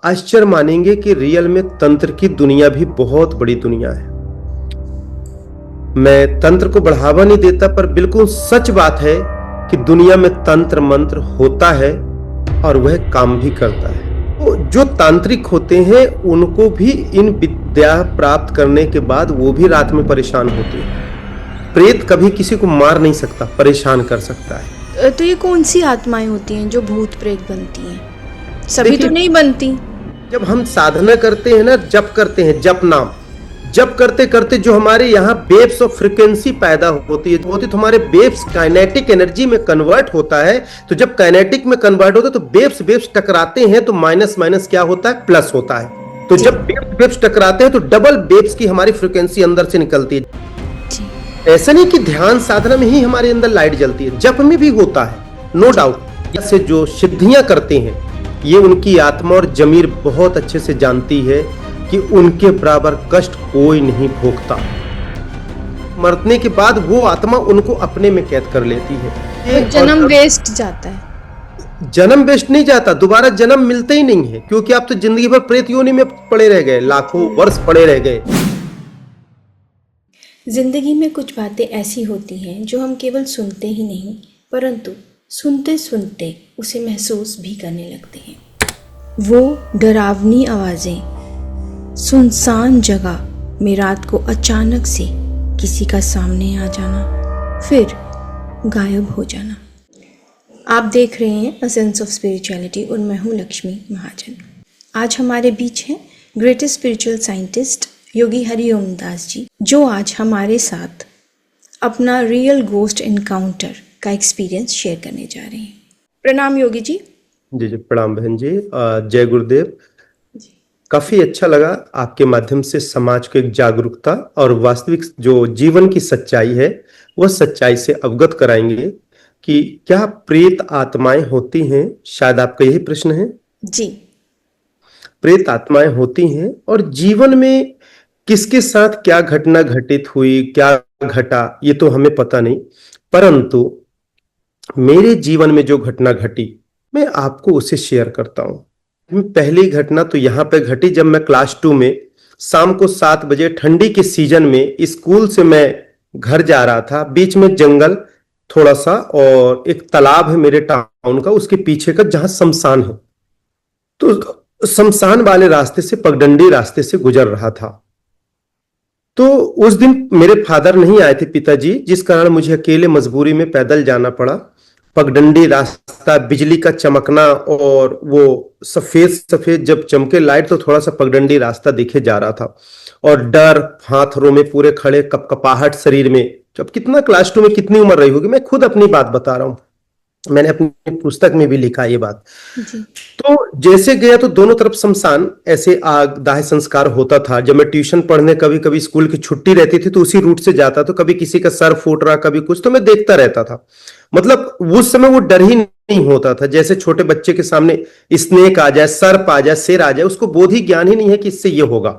आश्चर्य मानेंगे कि रियल में तंत्र की दुनिया भी बहुत बड़ी दुनिया है। मैं तंत्र को बढ़ावा नहीं देता, पर बिल्कुल सच बात है कि दुनिया में तंत्र मंत्र होता है और वह काम भी करता है। तो जो तांत्रिक होते हैं उनको भी इन विद्या प्राप्त करने के बाद वो भी रात में परेशान होते हैं। प्रेत कभी किसी को मार नहीं सकता, परेशान कर सकता है। तो ये कौन सी आत्माएं होती हैं जो भूत प्रेत बनती हैं? सभी तो नहीं बनती। जब हम साधना करते हैं ना, जप करते हैं, जप नाम जप करते करते जो हमारे यहाँ वेव्स ऑफ फ्रीक्वेंसी पैदा होती है तो हमारे वेव्स काइनेटिक एनर्जी में कन्वर्ट होता है। तो जब काइनेटिक में कन्वर्ट होता है तो वेव्स टकराते हैं तो माइनस माइनस क्या होता है, प्लस होता है। तो जब वेव्स टकराते हैं तो डबल वेव्स की हमारी फ्रीक्वेंसी अंदर से निकलती है। ऐसा नहीं कि ध्यान साधना में ही हमारे अंदर लाइट जलती है, जप में भी होता है, नो डाउट। जैसे जो सिद्धियां करते हैं ये उनकी आत्मा और जमीर बहुत अच्छे से जानती है कि उनके बराबर कष्ट कोई नहीं भोगता। मरने के बाद वो आत्मा उनको अपने में कैद कर लेती है। तो जन्म वेस्ट जाता है? जन्म वेस्ट नहीं जाता, दोबारा जन्म मिलता ही नहीं है, क्योंकि आप तो जिंदगी भर प्रेत योनि में पड़े रह गए, लाखों वर्ष पड़े रह गए। जिंदगी में कुछ बातें ऐसी होती हैं जो हम केवल सुनते ही नहीं परंतु सुनते सुनते उसे महसूस भी करने लगते हैं। वो डरावनी आवाज़ें सुनसान जगह में रात को अचानक से किसी का सामने आ जाना फिर गायब हो जाना। आप देख रहे हैं अ सेंस ऑफ स्पिरिचुअलिटी और मैं हूँ लक्ष्मी महाजन। आज हमारे बीच हैं ग्रेटेस्ट स्पिरिचुअल साइंटिस्ट योगी हरिओम दास जी, जो आज हमारे साथ अपना रियल गोस्ट एनकाउंटर का एक्सपीरियंस शेयर करने जा रहे हैं। प्रणाम योगी जी। जी जी प्रणाम बहन जी, जय गुरुदेव। काफी अच्छा लगा आपके माध्यम से समाज को एक जागरूकता और वास्तविक जो जीवन की सच्चाई है वह सच्चाई से अवगत कराएंगे कि क्या प्रेत आत्माएं होती हैं। शायद आपका यही प्रश्न है जी। प्रेत आत्माएं होती हैं और जीवन में किसके साथ क्या घटना घटित हुई, क्या घटा, ये तो हमें पता नहीं, परंतु मेरे जीवन में जो घटना घटी मैं आपको उसे शेयर करता हूं। पहली घटना तो यहाँ पे घटी जब मैं क्लास 2 में शाम को 7 बजे ठंडी के सीजन में स्कूल से मैं घर जा रहा था। बीच में जंगल थोड़ा सा और एक तालाब है मेरे टाउन का, उसके पीछे का जहां शमशान है। तो शमशान वाले रास्ते से पगडंडी रास्ते से गुजर रहा था। तो उस दिन मेरे फादर नहीं आए थे, पिताजी, जिस कारण मुझे अकेले मजबूरी में पैदल जाना पड़ा। पगडंडी रास्ता, बिजली का चमकना और वो सफेद सफेद जब चमके लाइट तो थोड़ा सा पगडंडी रास्ता दिखे जा रहा था और डर हाथों में पूरे खड़े, कपकपाहट शरीर में। जब कितना क्लास 2 में कितनी उम्र रही होगी, मैं खुद अपनी बात बता रहा हूं, मैंने अपनी पुस्तक में भी लिखा ये बात जी। तो जैसे गया तो दोनों तरफ शमशान, ऐसे आग दाह संस्कार होता था। जब मैं ट्यूशन पढ़ने कभी कभी स्कूल की छुट्टी रहती थी तो उसी रूट से जाता, तो कभी किसी का सर फूट रहा, कभी कुछ, तो मैं देखता रहता था। मतलब उस समय वो डर ही नहीं होता था, जैसे छोटे बच्चे के सामने स्नेक आ जाए, सर्प आ जाए, शेर आ जाए, उसको बोध ही ज्ञान ही नहीं है कि इससे ये होगा।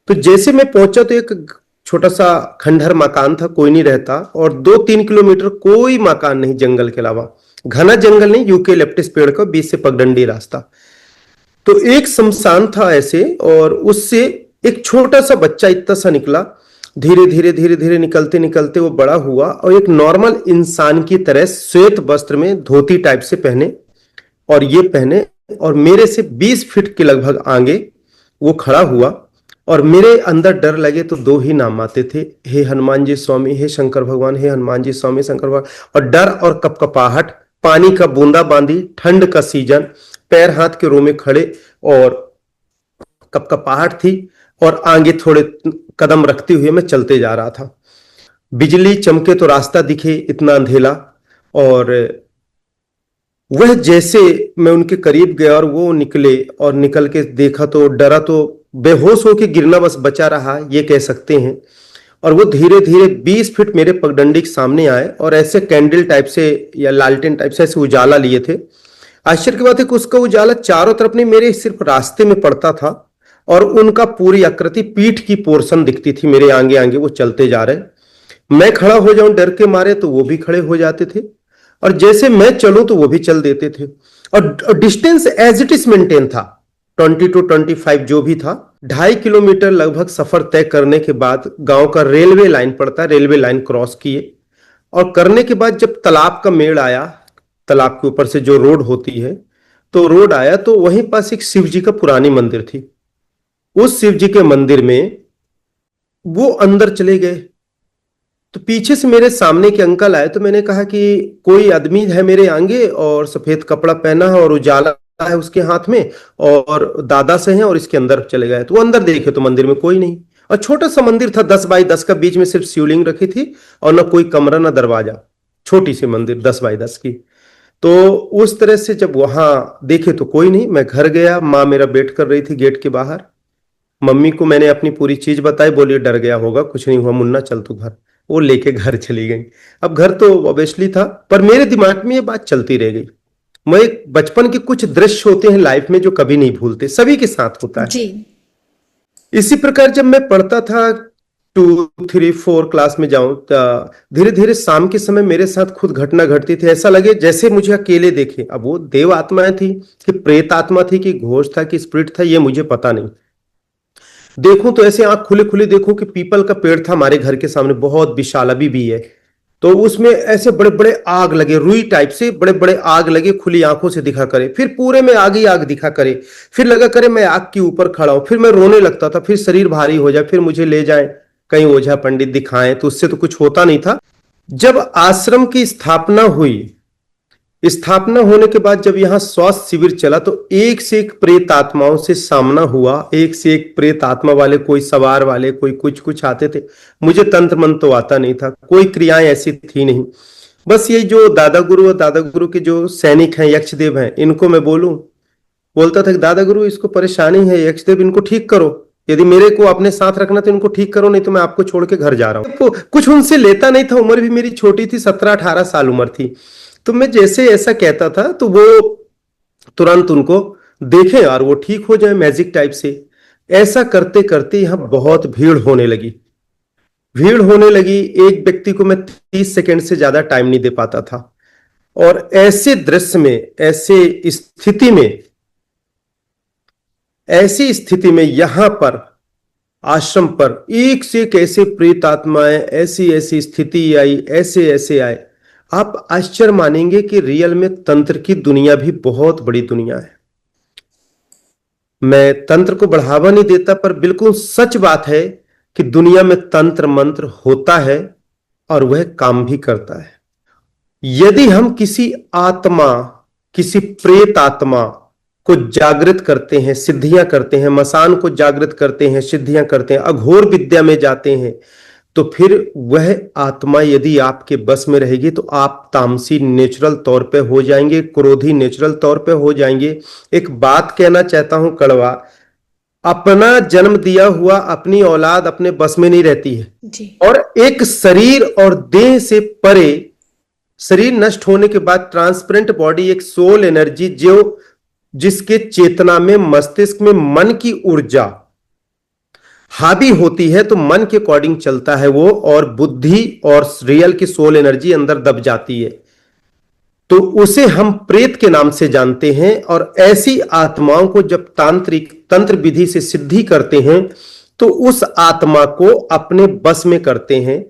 तो जैसे मैं पहुंचा तो एक छोटा सा खंडहर मकान था, कोई नहीं रहता, और 2-3 किलोमीटर कोई मकान नहीं जंगल के अलावा। घना जंगल नहीं, यूकेलिप्टस पेड़ का, बीच से पगडंडी रास्ता। तो एक शमशान था ऐसे, और उससे एक छोटा सा बच्चा इतना सा निकला। धीरे धीरे धीरे धीरे निकलते निकलते वो बड़ा हुआ और एक नॉर्मल इंसान की तरह श्वेत वस्त्र में, धोती टाइप से पहने और ये पहने, और मेरे से 20 फीट के लगभग आगे वो खड़ा हुआ। और मेरे अंदर डर लगे तो 2 ही नाम आते थे, हे हनुमान जी स्वामी, हे शंकर भगवान, हे हनुमान जी स्वामी, शंकर भगवान। और डर और कपकपाहट, पानी का बूंदा बांदी, ठंड का सीजन, पैर हाथ के रोमे खड़े और कपकपाहट थी, और आगे थोड़े कदम रखते हुए मैं चलते जा रहा था। बिजली चमके तो रास्ता दिखे, इतना अंधेला। और वह जैसे मैं उनके करीब गया और वो निकले, और निकल के देखा तो डरा, तो बेहोश होके गिरना बस बचा रहा, ये कह सकते हैं। और वो धीरे धीरे 20 फीट मेरे पगडंडी के सामने आए और ऐसे कैंडल टाइप से या लालटेन टाइप से ऐसे उजाला लिए थे। आश्चर्य की बात है कि उसका उजाला चारों तरफ नहीं, मेरे सिर्फ रास्ते में पड़ता था, और उनका पूरी आकृति पीठ की पोर्शन दिखती थी मेरे आगे आगे वो चलते जा रहे। मैं खड़ा हो जाऊं डर के मारे तो वो भी खड़े हो जाते थे, और जैसे मैं चलूं तो वो भी चल देते थे, और distance as it is maintain था। 20 to 25 जो भी था, 2.5 किलोमीटर लगभग सफर तय करने के बाद गांव का रेलवे लाइन पड़ता है, रेलवे लाइन क्रॉस किए और करने के बाद जब तालाब का मेड़ आया, तालाब के ऊपर से जो रोड होती है, तो रोड आया तो वहीं पास एक शिव जी का पुरानी मंदिर थी। उस शिव जी के मंदिर में वो अंदर चले गए तो पीछे से मेरे सामने के अंकल आए, तो मैंने कहा कि कोई आदमी है मेरे आगे और सफेद कपड़ा पहना है और उजाला है उसके हाथ में और दादा से हैं और इसके अंदर चले गए। तो वो अंदर देखे तो मंदिर में कोई नहीं और छोटा सा मंदिर था 10 बाई 10 का, बीच में सिर्फ शिवलिंग रखी थी और ना कोई कमरा ना दरवाजा, छोटी सी मंदिर 10 बाई 10 की। तो उस तरह से जब वहां देखे तो कोई नहीं, मैं घर गया, माँ मेरा वेट कर रही थी गेट के बाहर। मम्मी को मैंने अपनी पूरी चीज बताई, बोली डर गया होगा, कुछ नहीं हुआ मुन्ना, चल तू घर। वो लेके घर चली गई। अब घर तो ऑब्वियसली था पर मेरे दिमाग में ये बात चलती रह गई। मैं एक बचपन के कुछ दृश्य होते हैं लाइफ में जो कभी नहीं भूलते, सभी के साथ होता है। जी। इसी प्रकार जब मैं पढ़ता था 2, 3, 4 क्लास में जाऊं, धीरे धीरे शाम के समय मेरे साथ खुद घटना घटती थी, ऐसा लगे जैसे मुझे अकेले देखे। अब वो देव आत्माएं थी कि प्रेत आत्मा थी कि घोष था कि स्पिरिट था, ये मुझे पता नहीं। देखूं तो ऐसे आंख खुले खुले देखूं कि पीपल का पेड़ था हमारे घर के सामने, बहुत विशाल, अभी भी है। तो उसमें ऐसे बड़े बड़े आग लगे, रुई टाइप से बड़े बड़े आग लगे, खुली आंखों से दिखा करे, फिर पूरे में आग ही आग दिखा करे, फिर लगा करे मैं आग के ऊपर खड़ा हूं, फिर मैं रोने लगता था, फिर शरीर भारी हो जाए, फिर मुझे ले जाए कहीं ओझा पंडित दिखाएं, तो उससे तो कुछ होता नहीं था। जब आश्रम की स्थापना हुई, स्थापना होने के बाद जब यहाँ स्वास्थ्य शिविर चला तो एक से एक प्रेत आत्माओं से सामना हुआ, एक से एक प्रेत आत्मा वाले, कोई सवार वाले, कोई कुछ कुछ आते थे। मुझे तंत्र मंत्र तो आता नहीं था, कोई क्रियाएं ऐसी थी नहीं। बस ये जो दादा गुरु और दादा गुरु के जो सैनिक हैं, यक्षदेव हैं, इनको मैं बोलता था कि दादा गुरु इसको परेशानी है, यक्षदेव इनको ठीक करो, यदि मेरे को अपने साथ रखना तो इनको ठीक करो, नहीं तो मैं आपको छोड़ के घर जा रहा हूं। तो कुछ उनसे लेता नहीं था, उम्र भी मेरी छोटी थी, 17-18 साल उम्र थी। तो मैं जैसे ऐसा कहता था तो वो तुरंत उनको देखे और वो ठीक हो जाए मैजिक टाइप से। ऐसा करते करते यहां बहुत भीड़ होने लगी, भीड़ होने लगी। एक व्यक्ति को मैं 30 सेकंड से ज्यादा टाइम नहीं दे पाता था। और ऐसे दृश्य में, ऐसी स्थिति में यहां पर आश्रम पर एक से एक ऐसे प्रेत आत्माएं, ऐसी ऐसी स्थिति आई, ऐसे ऐसे आए, आप आश्चर्य मानेंगे कि रियल में तंत्र की दुनिया भी बहुत बड़ी दुनिया है। मैं तंत्र को बढ़ावा नहीं देता पर बिल्कुल सच बात है कि दुनिया में तंत्र मंत्र होता है और वह काम भी करता है। यदि हम किसी आत्मा, किसी प्रेत आत्मा को जागृत करते हैं, सिद्धियां करते हैं, मसान को जागृत करते हैं, सिद्धियां करते हैं, अघोर विद्या में जाते हैं, तो फिर वह आत्मा यदि आपके बस में रहेगी तो आप तामसी नेचुरल तौर पे हो जाएंगे, क्रोधी नेचुरल तौर पे हो जाएंगे। एक बात कहना चाहता हूं कड़वा, अपना जन्म दिया हुआ अपनी औलाद अपने बस में नहीं रहती है जी। और एक शरीर और देह से परे, शरीर नष्ट होने के बाद ट्रांसपेरेंट बॉडी, एक सोल एनर्जी जो जिसके चेतना में, मस्तिष्क में मन की ऊर्जा हावी होती है, तो मन के अकॉर्डिंग चलता है वो, और बुद्धि और रियल की सोल एनर्जी अंदर दब जाती है, तो उसे हम प्रेत के नाम से जानते हैं। और ऐसी आत्माओं को जब तंत्र विधि से सिद्धि करते हैं तो उस आत्मा को अपने बस में करते हैं।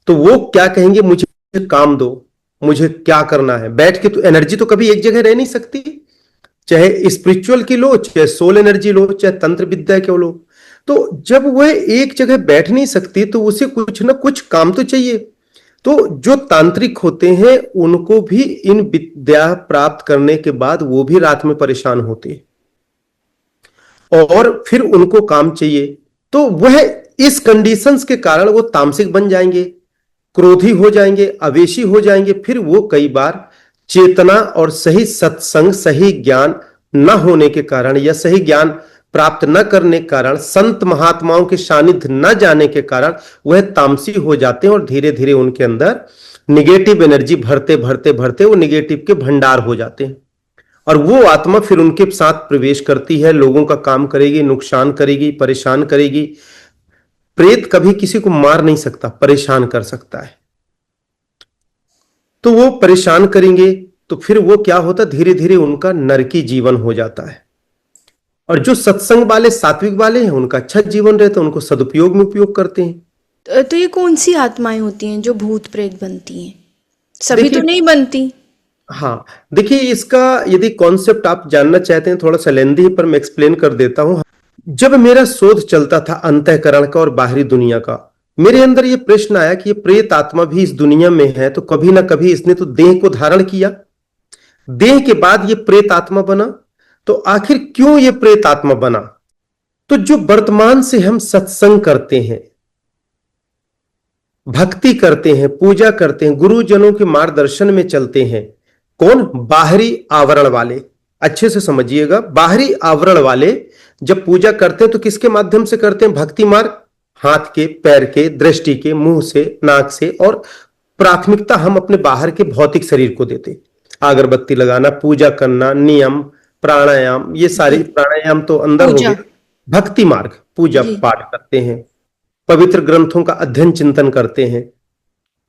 तो वो क्या कहेंगे, मुझे काम दो, मुझे क्या करना है। बैठ के तो एनर्जी तो कभी एक जगह रह नहीं सकती, चाहे स्पिरिचुअल की लो, चाहे सोल एनर्जी लो, चाहे तंत्र विद्या की लो। तो जब वह एक जगह बैठ नहीं सकती तो उसे कुछ ना कुछ काम तो चाहिए। तो जो तांत्रिक होते हैं उनको भी इन विद्या प्राप्त करने के बाद वो भी रात में परेशान होते हैं और फिर उनको काम चाहिए। तो वह इस कंडीशंस के कारण वो तामसिक बन जाएंगे, क्रोधी हो जाएंगे, अवेशी हो जाएंगे। फिर वो कई बार चेतना और सही सत्संग, सही ज्ञान न होने के कारण या सही ज्ञान प्राप्त न करने के कारण, संत महात्माओं के सानिध्य न जाने के कारण वह तामसी हो जाते हैं और धीरे धीरे उनके अंदर निगेटिव एनर्जी भरते भरते भरते वो निगेटिव के भंडार हो जाते हैं और वो आत्मा फिर उनके साथ प्रवेश करती है, लोगों का काम करेगी, नुकसान करेगी, परेशान करेगी। प्रेत कभी किसी को मार नहीं सकता, परेशान कर सकता है। तो वो परेशान करेंगे तो फिर वो क्या होता, धीरे धीरे उनका नरकी जीवन हो जाता है। और जो सत्संग वाले सात्विक वाले हैं उनका अच्छा जीवन रहता है, उनको सदुपयोग में उपयोग करते हैं। तो ये कौन सी आत्माएं होती हैं जो भूत प्रेत बनती हैं? सभी तो देखिए, नहीं बनती। हाँ देखिए, इसका यदि कॉन्सेप्ट आप जानना चाहते हैं, थोड़ा सा लेंदी है पर मैं एक्सप्लेन कर देता हूं। जब मेरा शोध चलता था अंतःकरण का और बाहरी दुनिया का, मेरे अंदर ये प्रश्न आया कि ये प्रेत आत्मा भी इस दुनिया में है, तो कभी ना कभी इसने तो देह को धारण किया, देह के बाद ये प्रेत आत्मा बना, तो आखिर क्यों ये प्रेत आत्मा बना? तो जो वर्तमान से हम सत्संग करते हैं, भक्ति करते हैं, पूजा करते हैं, गुरुजनों के मार्गदर्शन में चलते हैं, कौन? बाहरी आवरण वाले। अच्छे से समझिएगा, बाहरी आवरण वाले जब पूजा करते हैं तो किसके माध्यम से करते हैं? भक्ति मार्ग, हाथ के, पैर के, दृष्टि के, मुंह से, नाक से, और प्राथमिकता हम अपने बाहर के भौतिक शरीर को देते। अगरबत्ती लगाना, पूजा करना, नियम, प्राणायाम, ये सारे प्राणायाम तो अंदर हो पूजा। गए। भक्ति मार्ग, पूजा जी। पाठ करते हैं, पवित्र ग्रंथों का अध्ययन चिंतन करते हैं,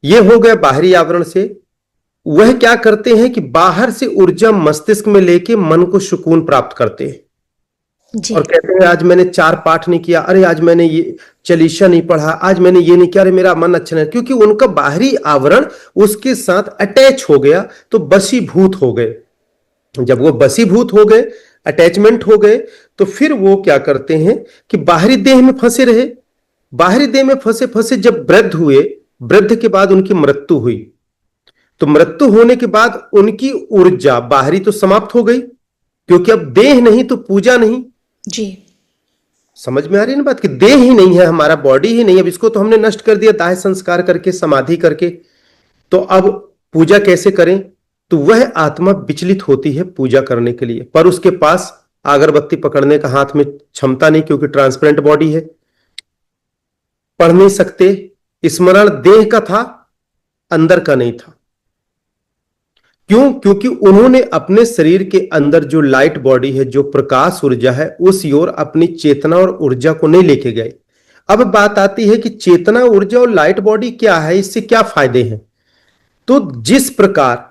ये हो गया बाहरी आवरण से। वह क्या करते हैं कि बाहर से ऊर्जा मस्तिष्क में लेके मन को सुकून प्राप्त करते हैं, जी और कहते हैं आज मैंने 4 पाठ नहीं किया, अरे आज मैंने ये चलीसा नहीं पढ़ा, आज मैंने ये नहीं किया, अरे मेरा मन अच्छा नहीं, क्योंकि उनका बाहरी आवरण उसके साथ अटैच हो गया, तो बसीभूत हो गए। जब वो बसीभूत हो गए, अटैचमेंट हो गए, तो फिर वो क्या करते हैं कि बाहरी देह में फंसे रहे। बाहरी देह में फंसे फंसे जब वृद्ध हुए, वृद्ध के बाद उनकी मृत्यु हुई, तो मृत्यु होने के बाद उनकी ऊर्जा बाहरी तो समाप्त हो गई, क्योंकि अब देह नहीं तो पूजा नहीं। जी। समझ में आ रही है ना बात, कि देह ही नहीं है हमारा, बॉडी ही नहीं है, अब इसको तो हमने नष्ट कर दिया दाह संस्कार करके, समाधि करके, तो अब पूजा कैसे करें? तो वह आत्मा विचलित होती है पूजा करने के लिए, पर उसके पास अगरबत्ती पकड़ने का हाथ में क्षमता नहीं, क्योंकि ट्रांसपेरेंट बॉडी है, पढ़ नहीं सकते, स्मरण देह का था, अंदर का नहीं था। क्यों? क्योंकि उन्होंने अपने शरीर के अंदर जो लाइट बॉडी है, जो प्रकाश ऊर्जा है, उस ओर अपनी चेतना और ऊर्जा को नहीं लेके गए। अब बात आती है कि चेतना ऊर्जा और लाइट बॉडी क्या है, इससे क्या फायदे हैं? तो जिस प्रकार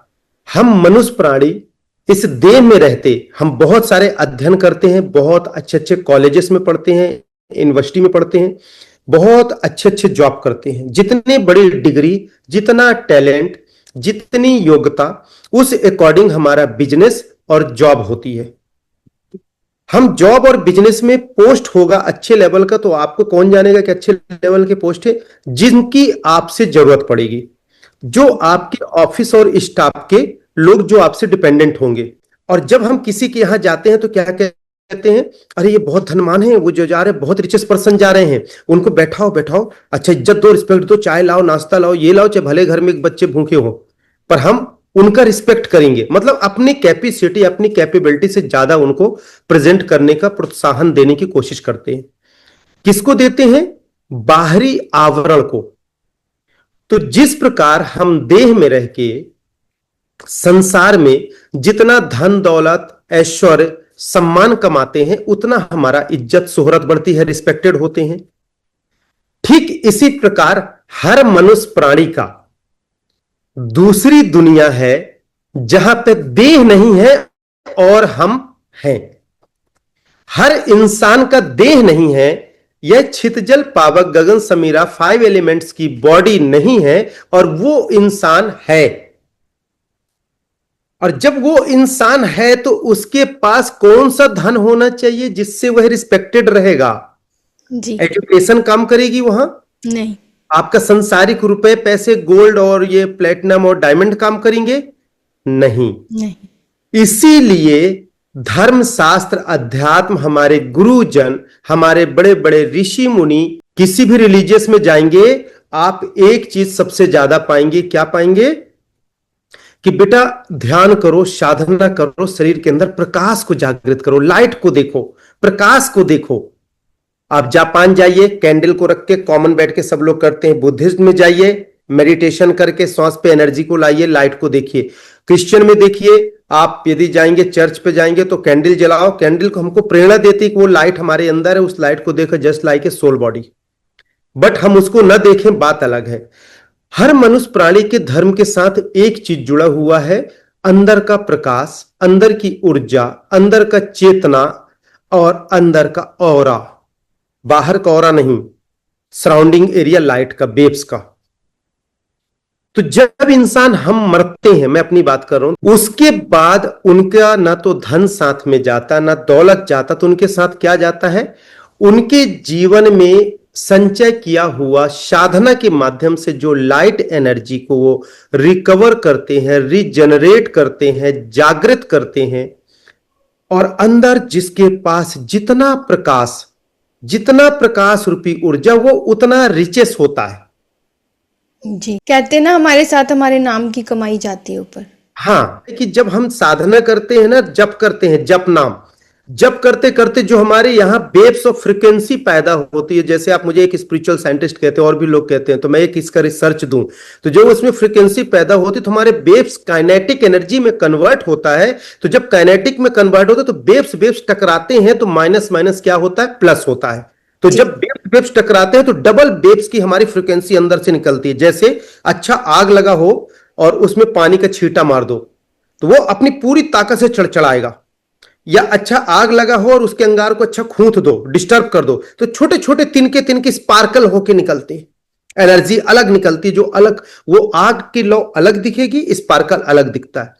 हम मनुष्य प्राणी इस देह में रहते, हम बहुत सारे अध्ययन करते हैं, बहुत अच्छे अच्छे कॉलेजेस में पढ़ते हैं, यूनिवर्सिटी में पढ़ते हैं, बहुत अच्छे अच्छे जॉब करते हैं, जितने बड़ी डिग्री, जितना टैलेंट, जितनी योग्यता, उस अकॉर्डिंग हमारा बिजनेस और जॉब होती है। हम जॉब और बिजनेस में पोस्ट होगा अच्छे लेवल का, तो आपको कौन जानेगा कि अच्छे लेवल के पोस्ट है? जिनकी आपसे जरूरत पड़ेगी, जो आपके ऑफिस और स्टाफ के लोग जो आपसे डिपेंडेंट होंगे। और जब हम किसी के यहां जाते हैं तो क्या कहते हैं? अरे ये बहुत धनवान है, वो जो जा रहे हैं बहुत रिचेस्ट पर्सन जा रहे हैं, उनको बैठाओ बैठाओ, अच्छा इज्जत दो, रिस्पेक्ट दो, चाय लाओ, नाश्ता लाओ, ये लाओ, चाहे भले घर में एक बच्चे भूखे हो, पर हम उनका रिस्पेक्ट करेंगे। मतलब अपनी कैपेसिटी, अपनी कैपेबिलिटी से ज्यादा उनको प्रेजेंट करने का प्रोत्साहन देने की कोशिश करते हैं। किसको देते हैं? बाहरी आवरण को। तो जिस प्रकार हम देह में रह के संसार में जितना धन दौलत ऐश्वर्य सम्मान कमाते हैं, उतना हमारा इज्जत शोहरत बढ़ती है, रिस्पेक्टेड होते हैं। ठीक इसी प्रकार हर मनुष्य प्राणी का दूसरी दुनिया है, जहां पे देह नहीं है और हम हैं। हर इंसान का देह नहीं है, यह छितजल पावक गगन समीरा 5 एलिमेंट्स की बॉडी नहीं है, और वो इंसान है। और जब वो इंसान है तो उसके पास कौन सा धन होना चाहिए जिससे वह रिस्पेक्टेड रहेगा? जी। एजुकेशन काम करेगी वहां? नहीं। आपका संसारिक रुपए, पैसे, गोल्ड और ये प्लेटिनम और डायमंड काम करेंगे? नहीं। नहीं। इसीलिए धर्म शास्त्र, अध्यात्म, हमारे गुरुजन, हमारे बड़े बड़े ऋषि मुनि, किसी भी रिलीजियस में जाएंगे, आप एक चीज सबसे ज्यादा पाएंगे। क्या पाएंगे? कि बेटा ध्यान करो, साधना करो, शरीर के अंदर प्रकाश को जागृत करो, लाइट को देखो, प्रकाश को देखो। आप जापान जाइए, कैंडल को रख के कॉमन बैठ के सब लोग करते हैं। बुद्धिज्म में जाइए, मेडिटेशन करके श्वास पे एनर्जी को लाइए, लाइट को देखिए। क्रिश्चियन में देखिए, आप यदि जाएंगे चर्च पे जाएंगे तो कैंडल जलाओ, कैंडल को हमको प्रेरणा देती है कि वो लाइट हमारे अंदर है, उस लाइट को देखो, just like a soul body. But हम उसको न देखें, बात अलग है। हर मनुष्य प्राणी के धर्म के साथ एक चीज जुड़ा हुआ है, अंदर का प्रकाश, अंदर की ऊर्जा, अंदर का चेतना, और अंदर का ऑरा, बाहर का ऑरा नहीं, सराउंडिंग एरिया लाइट का, वेव्स का। तो जब इंसान हम मरते हैं, मैं अपनी बात कर रहा हूं, उसके बाद उनका ना तो धन साथ में जाता ना दौलत जाता, तो उनके साथ क्या जाता है, उनके जीवन में संचय किया हुआ साधना के माध्यम से जो लाइट एनर्जी को वो रिकवर करते हैं, रीजनरेट करते हैं, जागृत करते हैं। और अंदर जिसके पास जितना प्रकाश रूपी ऊर्जा, वो उतना रिचेस होता है। जी, कहते हैं ना हमारे साथ हमारे नाम की कमाई जाती है ऊपर। हाँ, कि जब हम साधना करते हैं ना, जप करते हैं, जप नाम जप करते करते जो हमारे यहाँ वेव्स ऑफ फ्रीक्वेंसी पैदा होती है, जैसे आप मुझे एक स्पिरिचुअल साइंटिस्ट कहते हैं और भी लोग कहते हैं, तो मैं एक इसका रिसर्च दूं, तो जो उसमें फ्रीक्वेंसी पैदा होती है तो हमारे वेव्स काइनेटिक एनर्जी में कन्वर्ट होता है। तो जब काइनेटिक में कन्वर्ट होता है तो वेव्स टकराते हैं, तो माइनस माइनस क्या होता है, प्लस होता है। तो जब वेव्स टकराते हैं तो डबल वेव्स की हमारी फ्रीक्वेंसी अंदर से निकलती है। जैसे अच्छा आग लगा हो और उसमें पानी का छींटा मार दो तो वो अपनी पूरी ताकत से चढ़ाएगा, या अच्छा आग लगा हो और उसके अंगार को अच्छा खूंथ दो, डिस्टर्ब कर दो, तो छोटे छोटे तिनके तिनके स्पार्कल होके निकलते हैं, एनर्जी अलग निकलती है, जो अलग, वो आग की लौ अलग दिखेगी, स्पार्कल अलग दिखता है।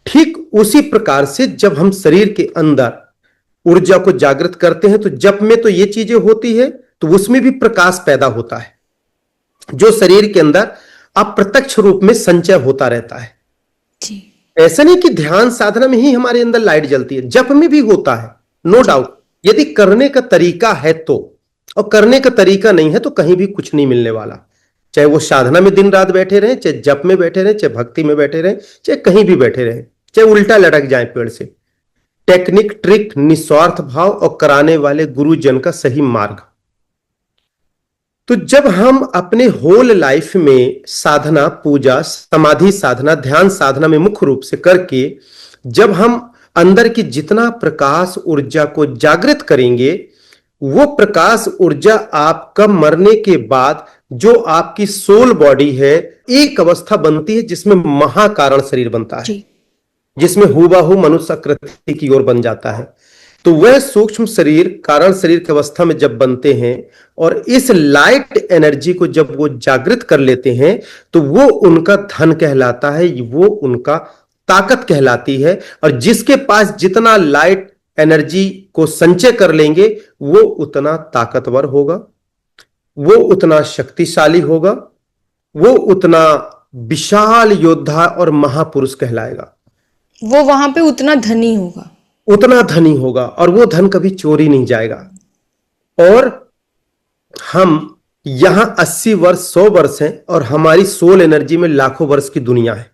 ठीक उसी प्रकार से जब हम शरीर के अंदर ऊर्जा को जागृत करते हैं, तो जप में तो ये चीजें होती है, तो उसमें भी प्रकाश पैदा होता है जो शरीर के अंदर अप्रत्यक्ष रूप में संचय होता रहता है। जी, ऐसा नहीं कि ध्यान साधना में ही हमारे अंदर लाइट जलती है, जप में भी होता है, नो डाउट, यदि करने का तरीका है तो। और करने का तरीका नहीं है तो कहीं भी कुछ नहीं मिलने वाला, चाहे वो साधना में दिन रात बैठे रहे, चाहे जप में बैठे रहे, चाहे भक्ति में बैठे रहे, चाहे कहीं भी बैठे रहे, चाहे उल्टा लटक जाए पेड़ से। टेक्निक, ट्रिक, निस्वार्थ भाव और कराने वाले गुरुजन का सही मार्ग। तो जब हम अपने होल लाइफ में साधना, पूजा, समाधि साधना, ध्यान साधना में मुख्य रूप से करके जब हम अंदर की जितना प्रकाश ऊर्जा को जागृत करेंगे, वो प्रकाश ऊर्जा आपका मरने के बाद जो आपकी सोल बॉडी है, एक अवस्था बनती है जिसमें महाकारण शरीर बनता है, जिसमें हूबहू मनुष्य आकृति की ओर बन जाता है। तो वह सूक्ष्म शरीर कारण शरीर की अवस्था में जब बनते हैं और इस लाइट एनर्जी को जब वो जागृत कर लेते हैं, तो वो उनका धन कहलाता है, वो उनका ताकत कहलाती है। और जिसके पास जितना लाइट एनर्जी को संचय कर लेंगे, वो उतना ताकतवर होगा, वो उतना शक्तिशाली होगा, वो उतना विशाल योद्धा और महापुरुष कहलाएगा, वो वहां पे उतना धनी होगा, उतना धनी होगा, और वो धन कभी चोरी नहीं जाएगा। और हम यहां 80 वर्ष 100 वर्ष हैं और हमारी सोल एनर्जी में लाखों वर्ष की दुनिया है।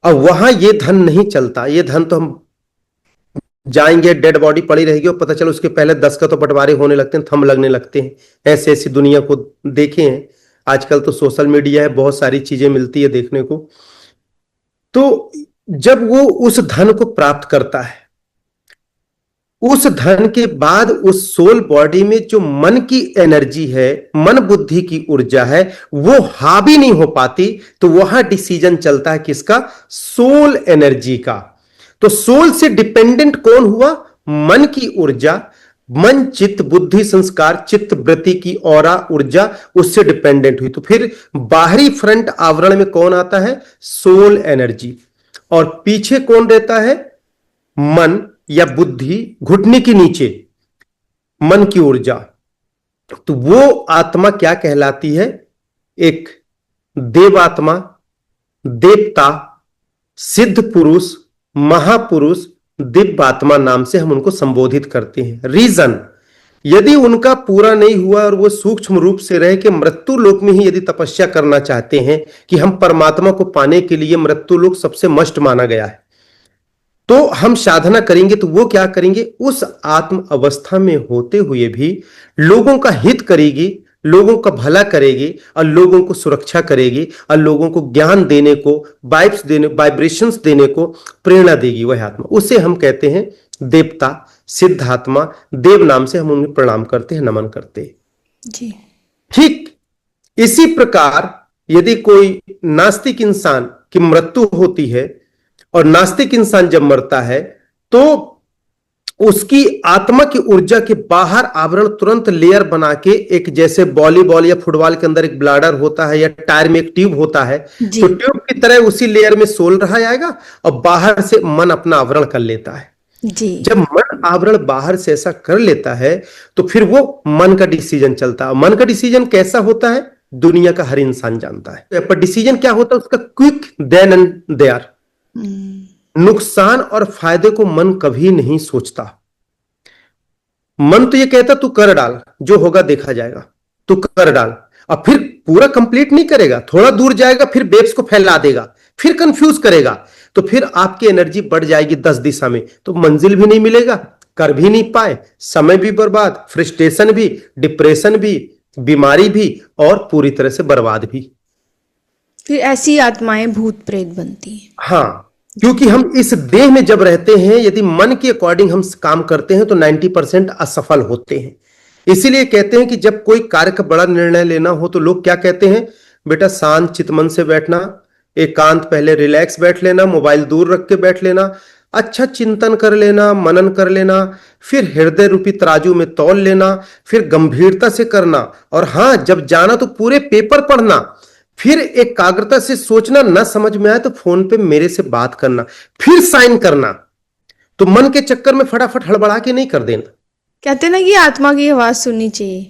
अब वहां ये धन नहीं चलता, ये धन तो हम जाएंगे, डेड बॉडी पड़ी रहेगी और पता चला उसके पहले 10 का तो बंटवारे होने लगते हैं, थंब लगने लगते हैं। ऐसे ऐसी दुनिया को देखे हैं, आजकल तो सोशल मीडिया है, बहुत सारी चीजें मिलती है देखने को। तो जब वो उस धन को प्राप्त करता है, उस धन के बाद उस सोल बॉडी में जो मन की एनर्जी है, मन बुद्धि की ऊर्जा है, वो हावी नहीं हो पाती, तो वहां डिसीजन चलता है किसका, सोल एनर्जी का। तो सोल से डिपेंडेंट कौन हुआ, मन की ऊर्जा, मन चित्त बुद्धि संस्कार चित्त वृत्ति की औरा ऊर्जा उससे डिपेंडेंट हुई। तो फिर बाहरी फ्रंट आवरण में कौन आता है, सोल एनर्जी, और पीछे कौन रहता है, मन या बुद्धि, घुटने के नीचे मन की ऊर्जा। तो वो आत्मा क्या कहलाती है, एक देवात्मा, देवता, सिद्ध पुरुष, महापुरुष, दिव्य आत्मा नाम से हम उनको संबोधित करते हैं। रीजन, यदि उनका पूरा नहीं हुआ और वो सूक्ष्म रूप से रह के मृत्यु लोक में ही यदि तपस्या करना चाहते हैं कि हम परमात्मा को पाने के लिए मृत्यु लोक सबसे मस्ट माना गया है, तो हम साधना करेंगे, तो वो क्या करेंगे, उस आत्म अवस्था में होते हुए भी लोगों का हित करेगी, लोगों का भला करेगी और लोगों को सुरक्षा करेगी और लोगों को ज्ञान देने को, वाइब्स देने, वाइब्रेशंस देने को प्रेरणा देगी वह आत्मा। उसे हम कहते हैं देवता, सिद्धात्मा, देव नाम से हम उन्हें प्रणाम करते हैं, नमन करते हैं जी। ठीक इसी प्रकार यदि कोई नास्तिक इंसान की मृत्यु होती है और नास्तिक इंसान जब मरता है, तो उसकी आत्मा की ऊर्जा के बाहर आवरण तुरंत लेयर बना के, एक जैसे वॉलीबॉल या फुटबॉल के अंदर एक ब्लाडर होता है या टायर में एक ट्यूब होता है, जी। तो ट्यूब की तरह उसी लेयर में सोल रहा जाएगा और बाहर से मन अपना आवरण कर लेता है। जी। जब मन आवरण बाहर से ऐसा कर लेता है तो फिर वो मन का डिसीजन चलता है। मन का डिसीजन कैसा होता है दुनिया का हर इंसान जानता है, पर डिसीजन क्या होता है उसका, क्विक देन एंड देयर। नुकसान और फायदे को मन कभी नहीं सोचता। मन तो ये कहता तू कर डाल, जो होगा देखा जाएगा, तू कर डाल, और फिर पूरा कंप्लीट नहीं करेगा, थोड़ा दूर जाएगा, फिर वेव्स को फैला देगा, फिर कंफ्यूज करेगा, तो फिर आपकी एनर्जी बढ़ जाएगी 10 दिशा में, तो मंजिल भी नहीं मिलेगा, कर भी नहीं पाए, समय भी बर्बाद, फ्रस्ट्रेशन भी, डिप्रेशन भी, बीमारी भी, और पूरी तरह से बर्बाद भी। फिर ऐसी आत्माएं भूत प्रेत बनती हैं। हाँ, क्योंकि हम इस देह में जब रहते हैं, यदि मन के अकॉर्डिंग हम काम करते हैं तो 90% असफल होते हैं। इसीलिए कहते हैं कि जब कोई कार्य का बड़ा निर्णय लेना हो तो लोग क्या कहते हैं, बेटा शांत चितमन से बैठना, एकांत, पहले रिलैक्स बैठ लेना, मोबाइल दूर रख के बैठ लेना, अच्छा चिंतन कर लेना, मनन कर लेना, फिर हृदय रूपी तराजू में तौल लेना, फिर गंभीरता से करना, और हां जब जाना तो पूरे पेपर पढ़ना, फिर एकाग्रता से सोचना, ना समझ में आए तो फोन पे मेरे से बात करना, फिर साइन करना। तो मन के चक्कर में फटाफट हड़बड़ा के नहीं कर देना। कहते हैं ना कि आत्मा की आवाज सुननी चाहिए।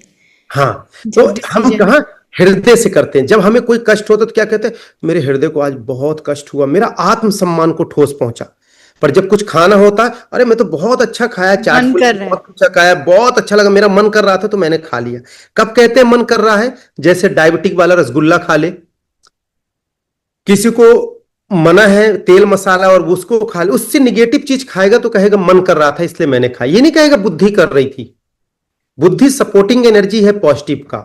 हाँ, तो हम कहां हृदय से करते हैं। जब हमें कोई कष्ट होता तो क्या कहते हैं, मेरे हृदय को आज बहुत कष्ट हुआ, मेरा आत्मसम्मान को ठोस पहुंचा। पर जब कुछ खाना होता है, अरे मैं तो बहुत अच्छा खाया, चाट बहुत अच्छा खाया, बहुत अच्छा लगा, मेरा मन कर रहा था तो मैंने खा लिया। कब कहते हैं मन कर रहा है, जैसे डायबिटिक वाला रसगुल्ला खा ले, किसी को मना है तेल मसाला और उसको खा ले, उससे निगेटिव चीज खाएगा तो कहेगा मन कर रहा था इसलिए मैंने खाई, ये नहीं कहेगा बुद्धि कर रही थी। बुद्धि सपोर्टिंग एनर्जी है पॉजिटिव का।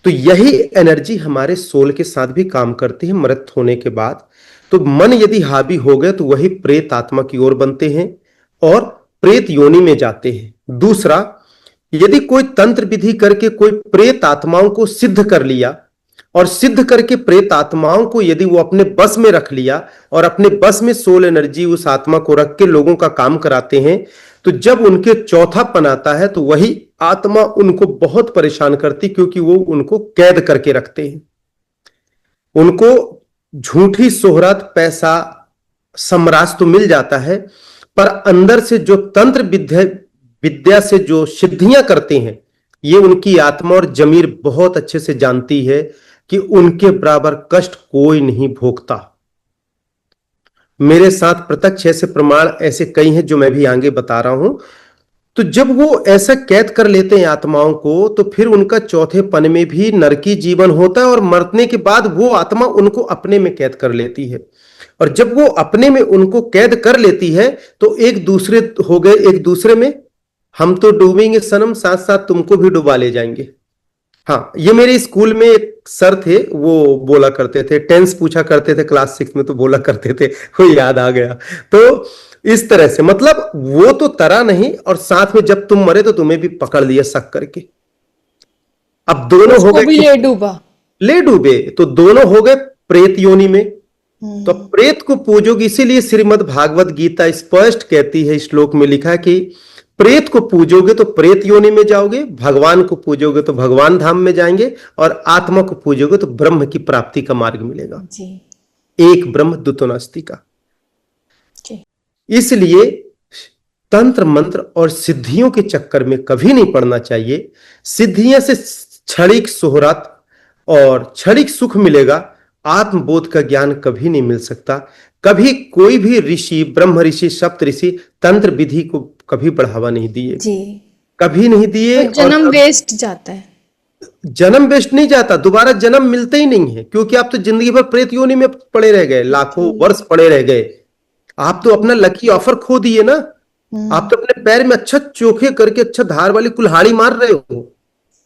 तो यही एनर्जी हमारे सोल के साथ भी काम करती है मृत होने के बाद। तो मन यदि हावी हो गए तो वही प्रेत आत्मा की ओर बनते हैं और प्रेत योनि में जाते हैं। दूसरा, यदि कोई तंत्र विधि करके कोई प्रेत आत्माओं को सिद्ध कर लिया, और सिद्ध करके प्रेत आत्माओं को यदि वो अपने बस में रख लिया और अपने बस में सोल एनर्जी उस आत्मा को रख के लोगों का काम कराते हैं, तो जब उनके चौथापन आता है तो वही आत्मा उनको बहुत परेशान करती, क्योंकि वो उनको कैद करके रखते हैं। उनको झूठी शोहरत, पैसा, सम्राज तो मिल जाता है, पर अंदर से जो तंत्र विद्या से जो सिद्धियां करते हैं, ये उनकी आत्मा और जमीर बहुत अच्छे से जानती है कि उनके बराबर कष्ट कोई नहीं भोगता। मेरे साथ प्रत्यक्ष ऐसे प्रमाण ऐसे कई हैं जो मैं भी आगे बता रहा हूं। तो जब वो ऐसा कैद कर लेते हैं आत्माओं को, तो फिर उनका चौथे पन में भी नरकी जीवन होता है, और मरने के बाद वो आत्मा उनको अपने में कैद कर लेती है। और जब वो अपने में उनको कैद कर लेती है तो एक दूसरे हो गए, एक दूसरे में हम तो डूबेंगे सनम, साथ साथ तुमको भी डुबा ले जाएंगे। हाँ, ये मेरे स्कूल में एक सर थे, वो बोला करते थे, टेंस पूछा करते थे क्लास 6 में, तो बोला करते थे, वो याद आ गया। तो इस तरह से मतलब वो तो तरा नहीं, और साथ में जब तुम मरे तो तुम्हें भी पकड़ लिया शक करके। अब दोनों हो गए ले डूबे, तो दोनों हो गए प्रेत योनि में। तो प्रेत को पूजोगे, इसीलिए श्रीमद् भागवत गीता स्पष्ट कहती है, श्लोक में लिखा है कि प्रेत को पूजोगे तो प्रेत योनि में जाओगे, भगवान को पूजोगे तो भगवान धाम में जाएंगे, और आत्मा को पूजोगे तो ब्रह्म की प्राप्ति का मार्ग मिलेगा जी। एक ब्रह्म द्वितो नास्ति का। इसलिए तंत्र मंत्र और सिद्धियों के चक्कर में कभी नहीं पड़ना चाहिए। सिद्धियां से क्षणिक शोहरत और क्षणिक सुख मिलेगा, आत्मबोध का ज्ञान कभी नहीं मिल सकता। कभी कोई भी ऋषि, ब्रह्म ऋषि, सप्त ऋषि तंत्र विधि को कभी बढ़ावा नहीं दिए जी, कभी नहीं दिए। तो जन्म वेस्ट जाता है, जन्म वेस्ट नहीं जाता, दोबारा जन्म मिलते ही नहीं है, क्योंकि आप तो जिंदगी भर प्रेत योनि में पड़े रह गए, लाखों वर्ष पड़े रह गए। आप तो अपना लकी ऑफर खो दिए ना। आप तो अपने पैर में अच्छा चोखे करके अच्छा धार वाली कुल्हाड़ी मार रहे हो,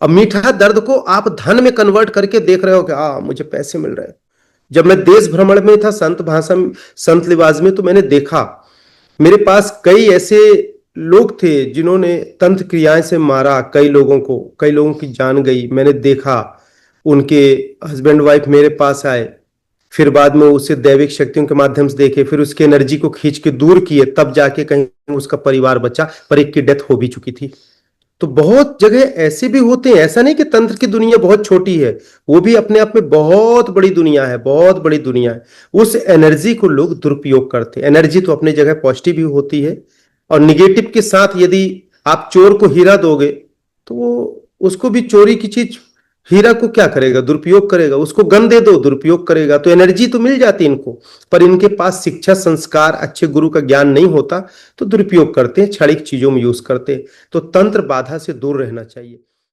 अब मीठा दर्द को आप धन में कन्वर्ट करके देख रहे हो कि मुझे पैसे मिल रहे हैं। जब मैं देश भ्रमण में था, संत भाषा, संत लिबाज में, तो मैंने देखा मेरे पास कई ऐसे लोग थे जिन्होंने तंत्र क्रियाएं से मारा कई लोगों को, कई लोगों की जान गई। मैंने देखा उनके हस्बैंड वाइफ मेरे पास आए, फिर बाद में उसे दैविक शक्तियों के माध्यम से देखे, फिर उसकी एनर्जी को खींच के दूर किए, तब जाके कहीं उसका परिवार बचा, पर एक की डेथ हो भी चुकी थी। तो बहुत जगह ऐसे भी होते हैं। ऐसा नहीं कि तंत्र की दुनिया बहुत छोटी है, वो भी अपने आप में बहुत बड़ी दुनिया है, बहुत बड़ी दुनिया है। उस एनर्जी को लोग दुरुपयोग करते हैं। एनर्जी तो अपनी जगह पॉजिटिव भी होती है, और निगेटिव के साथ यदि आप चोर को हीरा दोगे तो वो उसको भी चोरी की चीज, हीरा को क्या करेगा, दुरुपयोग करेगा। उसको गन दे दो, दुरुपयोग करेगा। तो एनर्जी तो मिल जाती है इनको, पर इनके पास शिक्षा, संस्कार, अच्छे गुरु का ज्ञान नहीं होता, तो दुरुपयोग करते हैं, क्षणिक चीजों में यूज करते हैं। तो तंत्र बाधा से दूर रहना चाहिए।